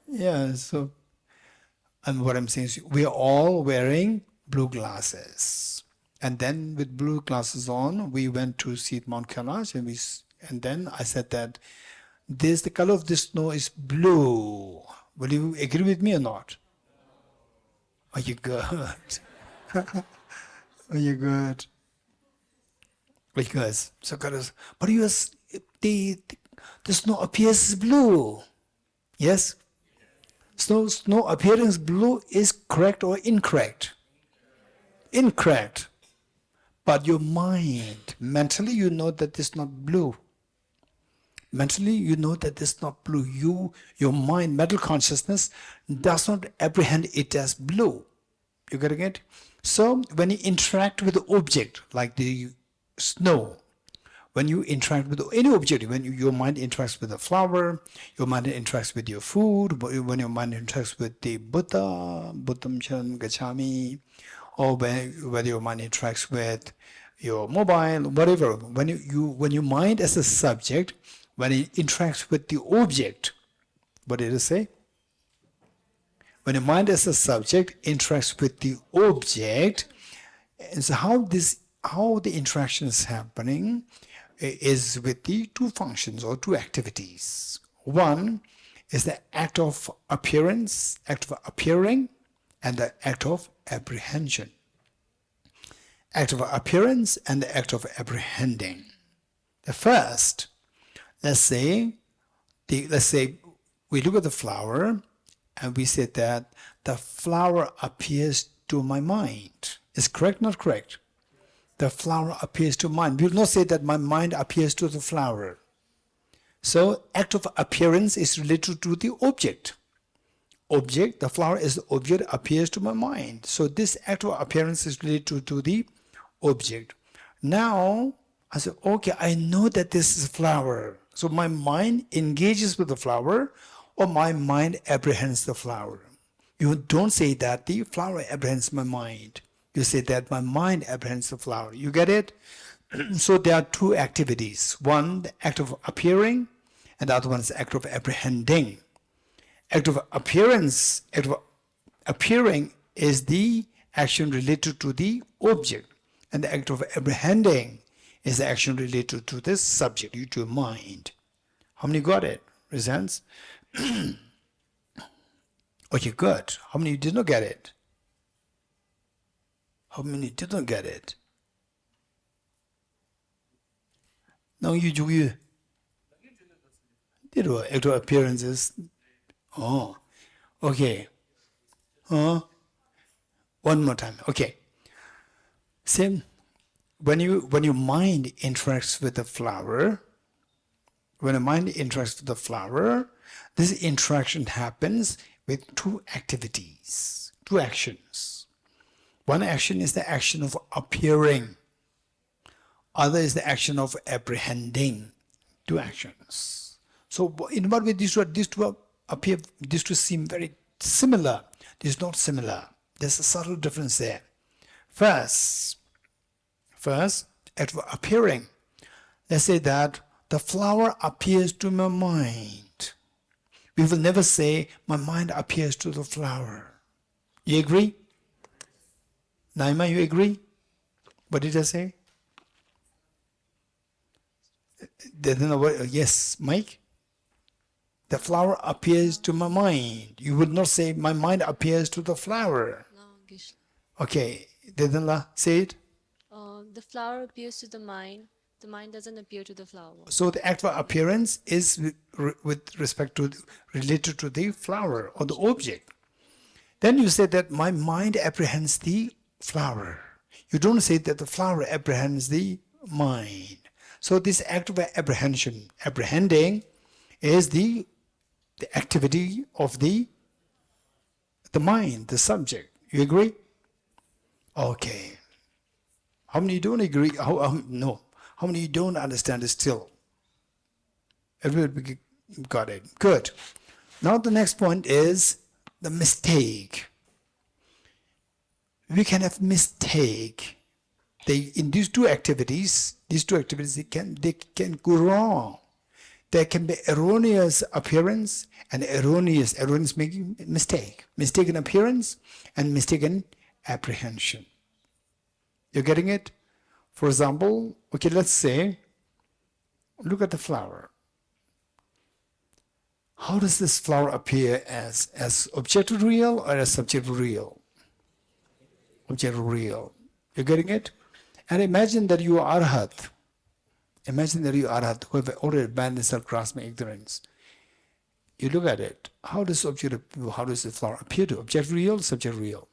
Yeah, so what I'm saying is we are all wearing blue glasses. And then with blue glasses on, we went to see Mount Kailash, and then I said that the color of this snow is blue. Will you agree with me or not? Are you good? Are you good? Because so colors, but the snow appears blue. Yes? Snow appearance blue is correct or incorrect? Incorrect. But your mind, mentally you know that it's not blue. Mentally you know that it's not blue. Your mind, mental consciousness does not apprehend it as blue. You getting it? So when you interact with the object, like the snow, when you interact with any object, when your mind interacts with a flower, your mind interacts with your food, when your mind interacts with the Buddha, Buddham Sharanam Gacchami, or whether your mind interacts with your mobile, whatever. When your mind as a subject, when it interacts with the object, what did it say? When your mind as a subject interacts with the object, and so how the interaction is happening is with the two functions or two activities. One is the act of appearance, act of appearing, and the act of apprehension. Act of appearance and the act of apprehending. The first, let's say we look at the flower and we say that the flower appears to my mind. Is correct, not correct? The flower appears to mind. We will not say that my mind appears to the flower. So act of appearance is related to the object. Object, the flower is the object, appears to my mind. So this act of appearance is related to the object. Now I say, okay, I know that this is a flower. So my mind engages with the flower, or my mind apprehends the flower. You don't say that the flower apprehends my mind. You say that my mind apprehends the flower. You get it? So there are two activities. One, the act of appearing, and the other one is the act of apprehending. act of appearance, act of appearing is the action related to the object, and the act of apprehending is the action related to this subject, to your mind. How many got it? Resents? Okay, good. How many did not get it? How many did not get it? Now you do you. Did what? Act of appearances. Oh, okay. One more time. Okay. Same. When your mind interacts with the flower, when the mind interacts with the flower, this interaction happens with two activities, two actions. One action is the action of appearing. Other is the action of apprehending. Two actions. So in what way these two appear? These two seem very similar. This is not similar. There's a subtle difference there. First, act of appearing. Let's say that the flower appears to my mind. We will never say, my mind appears to the flower. You agree? Naima, you agree? What did I say? Yes, Mike? The flower appears to my mind. You would not say, my mind appears to the flower. No, Geshe. Okay, Dedanla, say it. The flower appears to the mind doesn't appear to the flower. So the act of appearance is with respect to, related to the flower or the object. Then you say that my mind apprehends the flower. You don't say that the flower apprehends the mind. So this act of apprehending is the activity of the mind, the subject. You agree? Okay. How many don't agree? No. How many don't understand it still? Everybody got it. Good. Now the next point is the mistake. We can have mistake. In these two activities, they can go wrong. There can be erroneous appearance and erroneous making mistake. Mistaken appearance and mistaken apprehension. You're getting it? For example, okay, let's say, look at the flower. How does this flower appear as objective real or as subjective real? Objective real. You're getting it? And imagine that you are Arhat. Imagine that you are Arhat, who have already abandoned self-grasping ignorance. You look at it. How does the flower appear to you? Objective real, subjective real?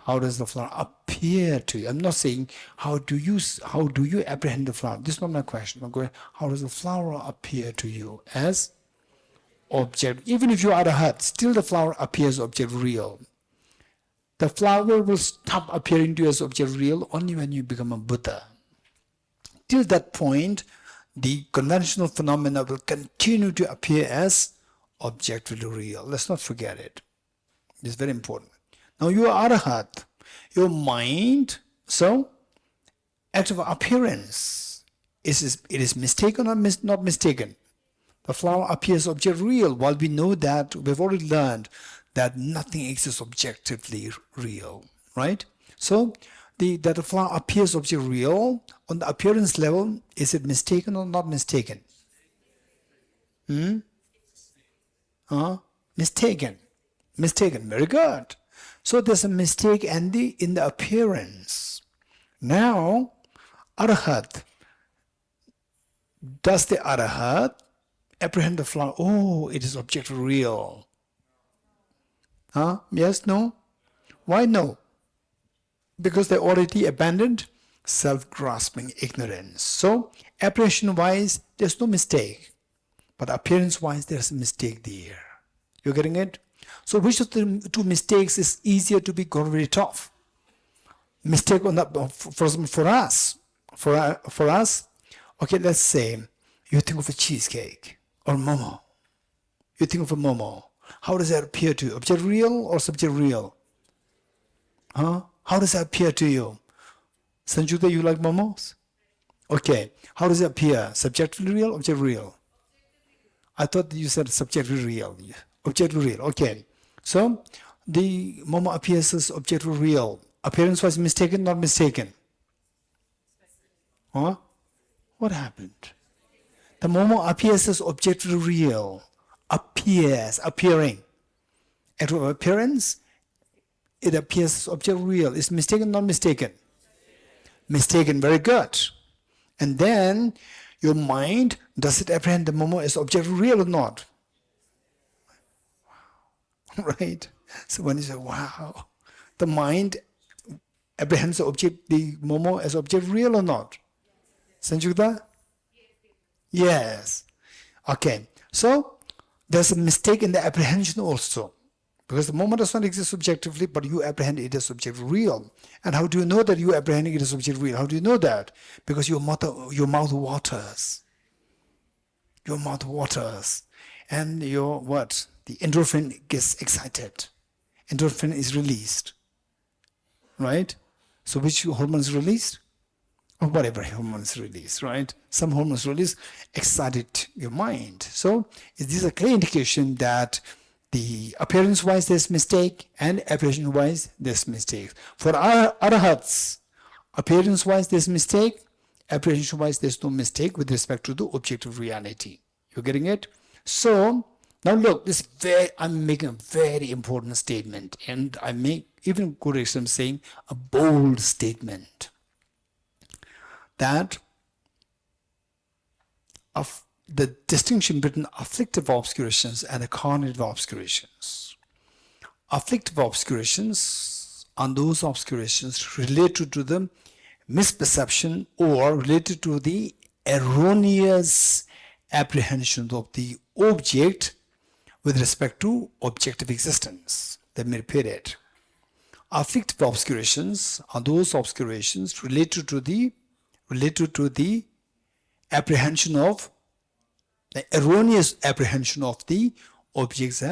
How does the flower appear to you? I'm not saying how do you apprehend the flower. This is not my question. I'm going, how does the flower appear to you as object? Even if you are a hut, still the flower appears object real. The flower will stop appearing to you as object real only when you become a Buddha. Till that point, the conventional phenomena will continue to appear as objectively real. Let's not forget it. It's very important. Now you are Arahat. Your mind, so act of appearance, it is mistaken or not mistaken? The flower appears object real, while we know that we've already learned that nothing exists objectively real, right? So that the flower appears object real, on the appearance level, is it mistaken or not mistaken? Mistaken. Mistaken, very good. So there's a mistake in the appearance. Now, Arahat. Does the Arahat apprehend the flower? Oh, it is objectively real. Yes, no? Why no? Because they already abandoned self-grasping ignorance. So, apprehension-wise, there's no mistake. But appearance-wise, there's a mistake there. You're getting it? So which of the two mistakes is easier to be got rid of? Mistake on that for us. Okay, let's say you think of a cheesecake or momo. You think of a momo. How does that appear to you? Object real or subject real? How does that appear to you? Sanjuta, you like momos? Okay. How does it appear? Subjectively real, object real? I thought you said subjectively real. Objective real. Okay. So the Momo appears as objective real. Appearance was mistaken, not mistaken. Huh? What happened? The Momo appears as objective real. Appears, appearing. At appearance, it appears as objective real. Is mistaken, not mistaken? Mistaken, very good. And then your mind, does it apprehend the Momo as objective real or not? Right? So when you say, wow, the mind apprehends the Momo as object real or not? Sanjukta? Yes. Okay. So there's a mistake in the apprehension also. Because the Momo does not exist subjectively, but you apprehend it as objective real. And how do you know that you apprehending it as objective real? How do you know that? Because your mouth waters. Your mouth waters. And your what? The endorphin gets excited. Endorphin is released. Right? So which hormone is released? Or whatever hormone is released, right? Some hormones released excited your mind. So this is a clear indication that the appearance-wise there's mistake and apprehension-wise there's mistake. For our arahats, appearance-wise there's mistake, apprehension-wise there's no mistake with respect to the objective reality. You're getting it? So now look, I'm making a very important statement, and I make even go to extent saying a bold statement that of the distinction between afflictive obscurations and the cognitive obscurations. Afflictive obscurations are those obscurations related to the misperception or related to the erroneous apprehension of the object with respect to objective existence. Let me repeat it. Afflictive obscurations are those obscurations related to the apprehension of the erroneous apprehension of the objects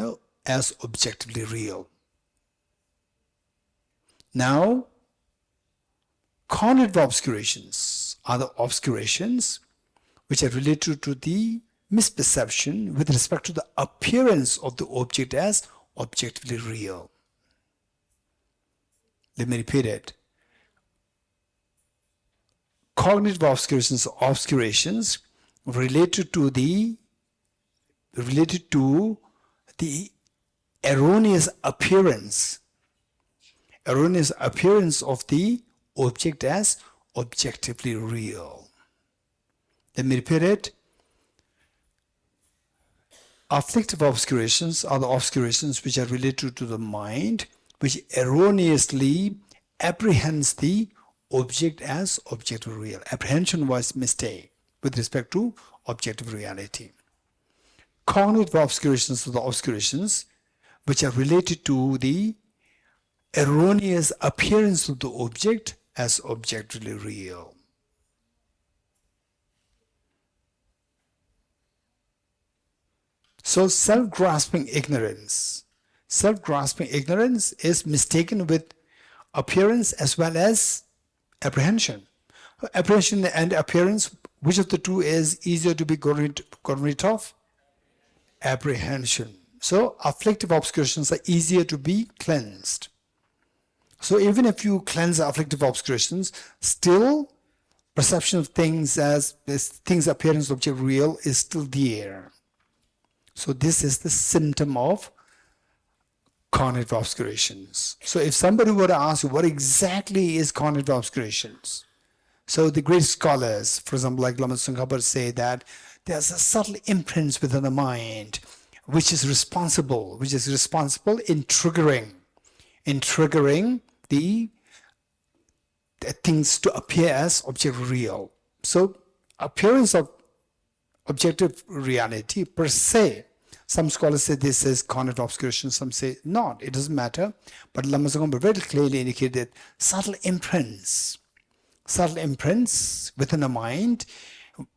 as objectively real. Now, cognitive obscurations are the obscurations which are related to the misperception with respect to the appearance of the object as objectively real. Let me repeat it. Cognitive obscurations are obscurations related to the erroneous appearance of the object as objectively real. Let me repeat it. Afflictive obscurations are the obscurations which are related to the mind, which erroneously apprehends the object as objective real. Apprehension was mistake with respect to objective reality. Cognitive obscurations are the obscurations which are related to the erroneous appearance of the object as objectively real. So self-grasping ignorance is mistaken with appearance as well as apprehension. Apprehension and appearance, which of the two is easier to be gotten rid of? Apprehension. So afflictive obscurations are easier to be cleansed. So even if you cleanse afflictive obscurations, still perception of things as things appearance object real is still there. So this is the symptom of cognitive obscurations. So if somebody were to ask you what exactly is cognitive obscurations, so the great scholars, for example, like Lama Tsongkhapa, say that there's a subtle imprint within the mind which is responsible in triggering the things to appear as objective real. So appearance of objective reality per se, some scholars say this is cognitive obscuration, some say not, it doesn't matter. But Lama Tsongkhapa very clearly indicated subtle imprints within the mind.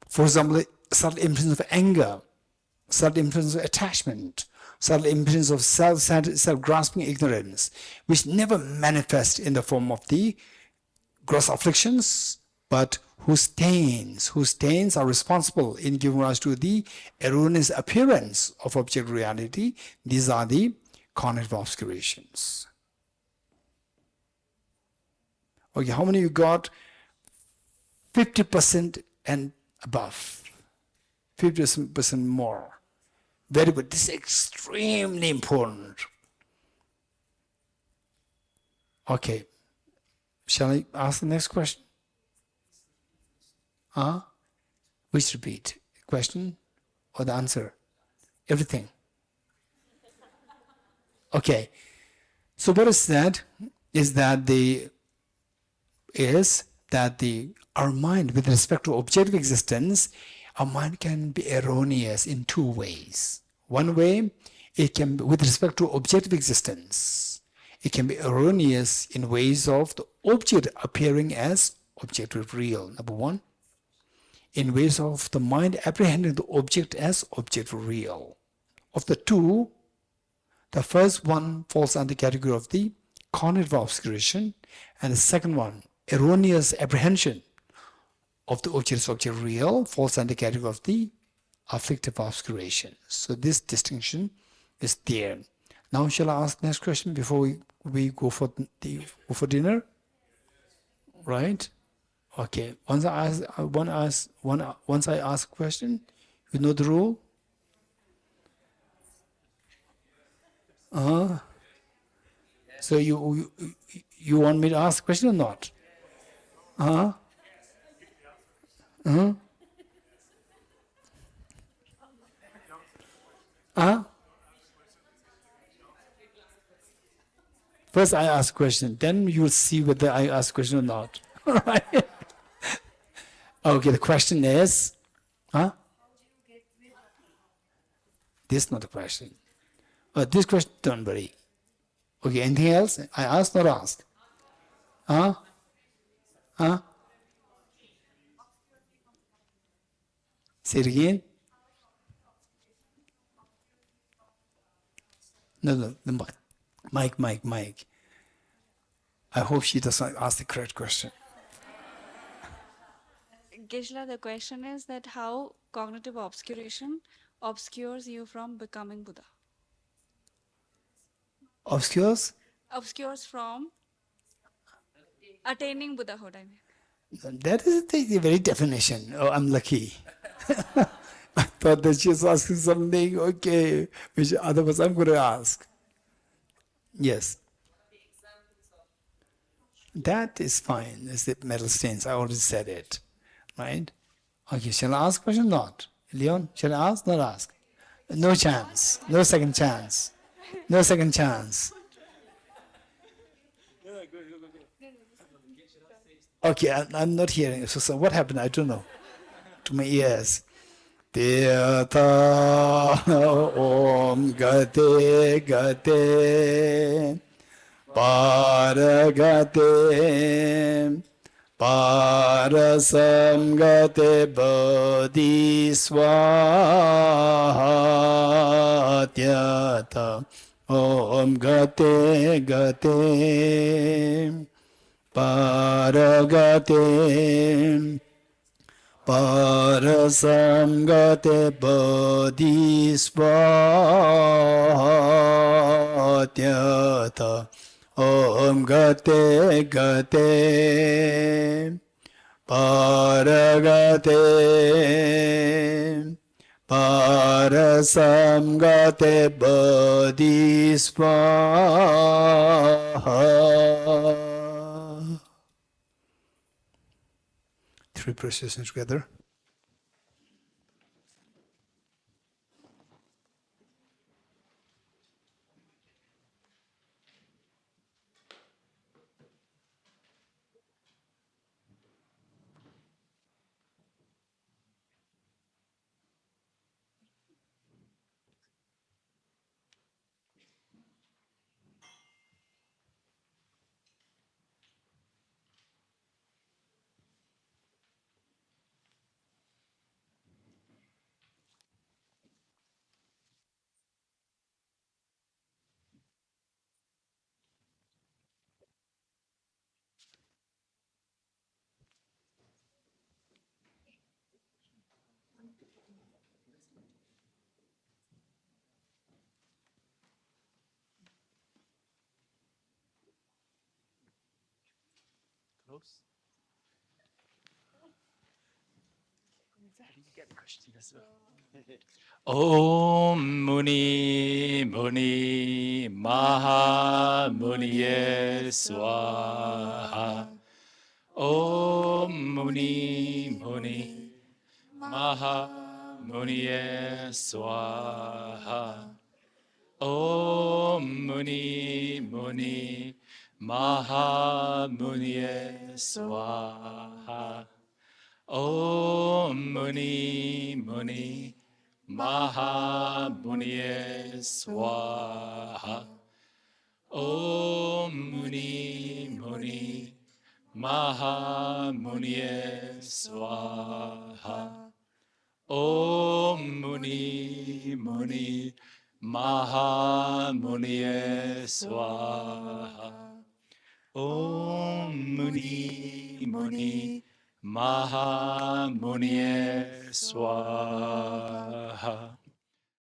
For example, subtle imprints of anger, subtle imprints of attachment, subtle imprints of self-grasping ignorance, which never manifest in the form of the gross afflictions, but whose stains are responsible in giving rise to the erroneous appearance of object reality. These are the cognitive obscurations. Okay, how many you got 50% and above? 50% more. Very good. This is extremely important. Okay. Shall I ask the next question? Which repeat? Question or the answer? Everything. Okay. So what is that? Is that our mind, with respect to objective existence, our mind can be erroneous in two ways. One way, it can be, with respect to objective existence, it can be erroneous in ways of the object appearing as objective real, number one. In ways of the mind apprehending the object as objective real. Of the two, the first one falls under the category of the cognitive obscuration, and the second one, erroneous apprehension of the object as object real, falls under the category of the afflictive obscuration. So this distinction is there. Now shall I ask the next question before we go for dinner? Right? Okay. Once I ask a question, you know the rule? So you want me to ask a question or not? First I ask a question, then you will see whether I ask a question or not. Right? Okay, the question is, this is not a question. This question, don't worry. Okay, anything else? I ask, not ask? Say it again. No, the mic. I hope she doesn't ask the correct question. Geshe, the question is that how cognitive obscuration obscures you from becoming Buddha? Obscures? Obscures from attaining Buddhahood, I mean. That is the very definition. Oh, I'm lucky. I thought that she was asking something, okay, which otherwise I'm going to ask. Yes. That is fine. It's the metal stains. I already said it. Right? Okay, shall I ask a question or not? Leon, shall I ask? Not ask. No chance. No second chance. No second chance. Okay, I'm not hearing. So what happened? I don't know. To my ears. Tirtha Om Gate Gate Paragate Parasamgate Bodhiswatyata Om Gate Gate Paragate Parasamgate Bodhiswatyata Om Gate Gate Paragate Parasamgate Bodhiswatyata. Three processions together. close. Om Muni Muni Maha Muniye Swaha. Om Muni Muni Maha Muniye Swaha. Om Muni Muni Maha Muniye Swaha. Om Muni Muni Maha Muniye Swaha. Om Muni Muni Maha Muniye Swaha. Om Muni Muni Maha Muniye Swaha. Om Muni Muni Maha Muniye Swaha.